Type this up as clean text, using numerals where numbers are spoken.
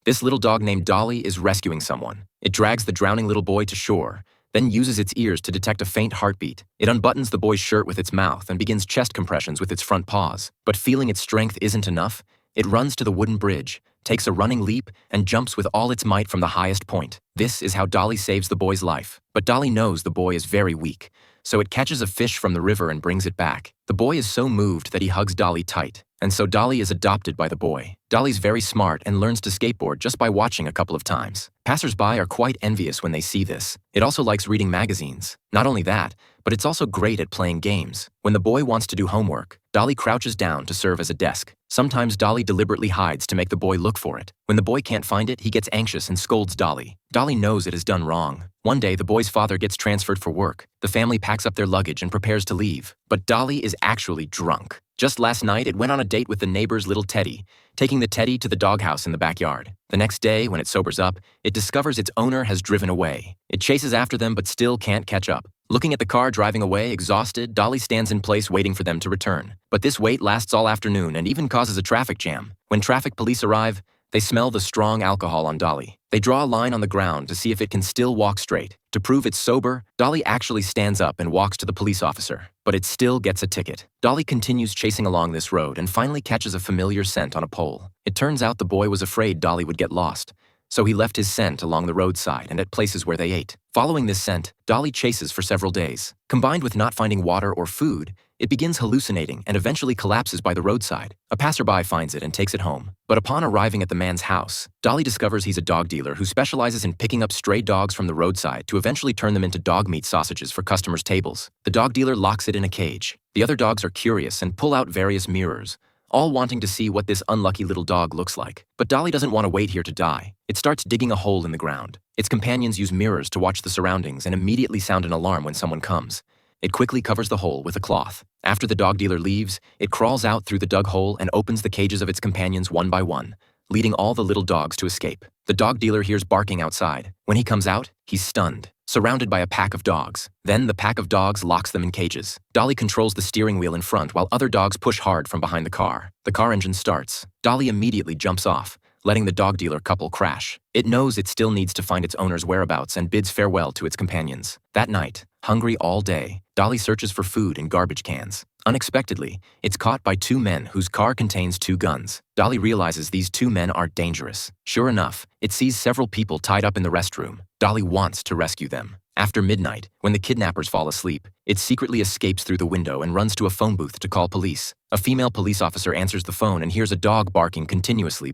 This little dog named Dolly is rescuing someone. It drags the drowning little boy to shore, then uses its ears to detect a faint heartbeat. It unbuttons the boy's shirt with its mouth and begins chest compressions with its front paws. But feeling its strength isn't enough, it runs to the wooden bridge, takes a running leap, and jumps with all its might from the highest point. This is how Dolly saves the boy's life. But Dolly knows the boy is very weak, so it catches a fish from the river and brings it back. The boy is so moved that he hugs Dolly tight, and so Dolly is adopted by the boy. Dolly's very smart and learns to skateboard just by watching a couple of times. Passers-by are quite envious when they see this. It also likes reading magazines. Not only that, but it's also great at playing games. When the boy wants to do homework, Dolly crouches down to serve as a desk. Sometimes Dolly deliberately hides to make the boy look for it. When the boy can't find it, he gets anxious and scolds Dolly. Dolly knows it has done wrong. One day, the boy's father gets transferred for work. The family packs up their luggage and prepares to leave. But Dolly is actually drunk. Just last night, it went on a date with the neighbor's little Teddy, taking the Teddy to the doghouse in the backyard. The next day, when it sobers up, it discovers its owner has driven away. It chases after them but still can't catch up. Looking at the car driving away, exhausted, Dolly stands in place waiting for them to return. But this wait lasts all afternoon and even causes a traffic jam. When traffic police arrive, they smell the strong alcohol on Dolly. They draw a line on the ground to see if it can still walk straight. To prove it's sober, Dolly actually stands up and walks to the police officer, but it still gets a ticket. Dolly continues chasing along this road and finally catches a familiar scent on a pole. It turns out the boy was afraid Dolly would get lost, so he left his scent along the roadside and at places where they ate. Following this scent, Dolly chases for several days. Combined with not finding water or food, it begins hallucinating and eventually collapses by the roadside. A passerby finds it and takes it home. But upon arriving at the man's house, Dolly discovers he's a dog dealer who specializes in picking up stray dogs from the roadside to eventually turn them into dog meat sausages for customers' tables. The dog dealer locks it in a cage. The other dogs are curious and pull out various mirrors, all wanting to see what this unlucky little dog looks like. But Dolly doesn't want to wait here to die. It starts digging a hole in the ground. Its companions use mirrors to watch the surroundings and immediately sound an alarm when someone comes. It quickly covers the hole with a cloth. After the dog dealer leaves, it crawls out through the dug hole and opens the cages of its companions one by one, leading all the little dogs to escape. The dog dealer hears barking outside. When he comes out, he's stunned, surrounded by a pack of dogs. Then the pack of dogs locks them in cages. Dolly controls the steering wheel in front while other dogs push hard from behind the car. The car engine starts. Dolly immediately jumps off, letting the dog dealer couple crash. It knows it still needs to find its owner's whereabouts and bids farewell to its companions. That night, hungry all day, Dolly searches for food in garbage cans. Unexpectedly, it's caught by two men whose car contains two guns. Dolly realizes these two men are dangerous. Sure enough, it sees several people tied up in the restroom. Dolly wants to rescue them. After midnight, when the kidnappers fall asleep, it secretly escapes through the window and runs to a phone booth to call police. A female police officer answers the phone and hears a dog barking continuously.